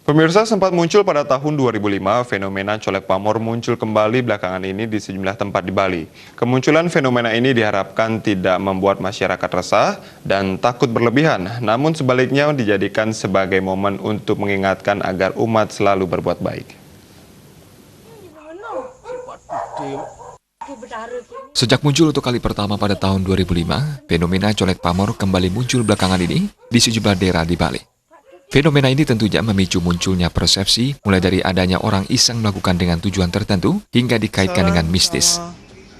Pemirsa, sempat muncul pada tahun 2005, fenomena colek pamor muncul kembali belakangan ini di sejumlah tempat di Bali. Kemunculan fenomena ini diharapkan tidak membuat masyarakat resah dan takut berlebihan, namun sebaliknya dijadikan sebagai momen untuk mengingatkan agar umat selalu berbuat baik. Sejak muncul untuk kali pertama pada tahun 2005, fenomena colek pamor kembali muncul belakangan ini di sejumlah daerah di Bali. Fenomena ini tentunya memicu munculnya persepsi mulai dari adanya orang iseng melakukan dengan tujuan tertentu hingga dikaitkan dengan mistis.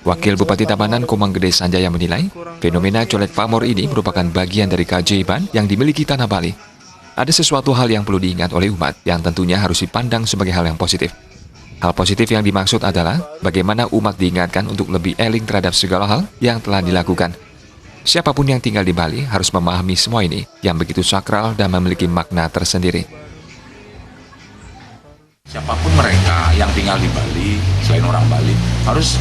Wakil Bupati Tabanan Komang Gede Sanjaya menilai, fenomena colek pamor ini merupakan bagian dari keajaiban yang dimiliki tanah Bali. Ada sesuatu hal yang perlu diingat oleh umat yang tentunya harus dipandang sebagai hal yang positif. Hal positif yang dimaksud adalah bagaimana umat diingatkan untuk lebih eling terhadap segala hal yang telah dilakukan. Siapapun yang tinggal di Bali harus memahami semua ini yang begitu sakral dan memiliki makna tersendiri. Siapapun mereka yang tinggal di Bali, selain orang Bali, harus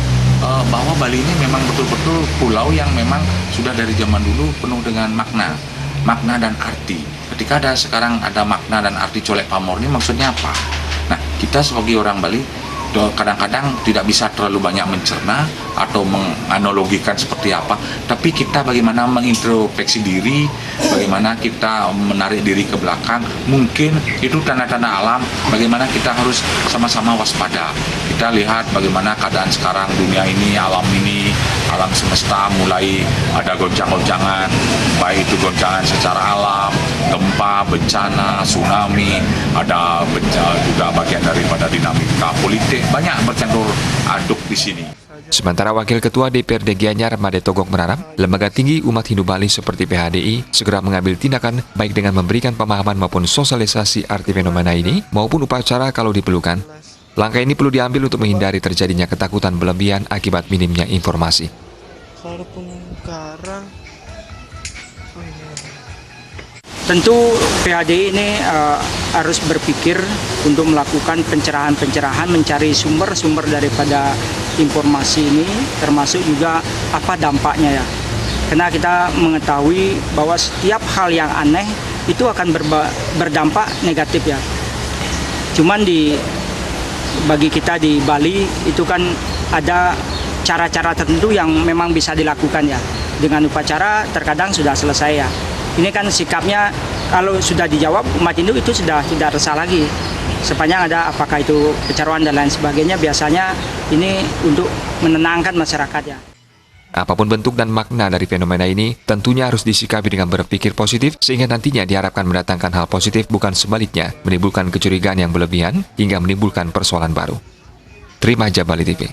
bahwa Bali ini memang betul-betul pulau yang memang sudah dari zaman dulu penuh dengan makna dan arti. Ketika sekarang ada makna dan arti colek pamor ini maksudnya apa? Nah, kita sebagai orang Bali kadang-kadang tidak bisa terlalu banyak mencerna atau menganalogikan seperti apa, tapi kita bagaimana mengintrospeksi diri, bagaimana kita menarik diri ke belakang, mungkin itu tanda-tanda alam, bagaimana kita harus sama-sama waspada. Kita lihat bagaimana keadaan sekarang dunia ini, alam semesta mulai ada gonjang-gonjangan, baik itu gonjangan secara alam, gempa, bencana, tsunami, ada juga bagian daripada dinamika politik, banyak bercampur aduk di sini. Sementara Wakil Ketua DPRD Gianyar Made Togok berharap lembaga tinggi umat Hindu Bali seperti PHDI segera mengambil tindakan baik dengan memberikan pemahaman maupun sosialisasi arti fenomena ini maupun upacara kalau diperlukan. Langkah ini perlu diambil untuk menghindari terjadinya ketakutan berlebihan akibat minimnya informasi. Tentu PHDI ini harus berpikir untuk melakukan pencerahan-pencerahan, mencari sumber-sumber daripada informasi ini, termasuk juga apa dampaknya ya. Karena kita mengetahui bahwa setiap hal yang aneh itu akan berdampak negatif ya. Cuman bagi kita di Bali itu kan ada cara-cara tertentu yang memang bisa dilakukan ya. Dengan upacara terkadang sudah selesai ya. Ini kan sikapnya kalau sudah dijawab umat Hindu itu sudah tidak resah lagi. Sepanjang ada apakah itu kecaruan dan lain sebagainya, biasanya ini untuk menenangkan masyarakat ya. Apapun bentuk dan makna dari fenomena ini tentunya harus disikapi dengan berpikir positif sehingga nantinya diharapkan mendatangkan hal positif bukan sebaliknya menimbulkan kecurigaan yang berlebihan hingga menimbulkan persoalan baru. Terima aja Bali TV.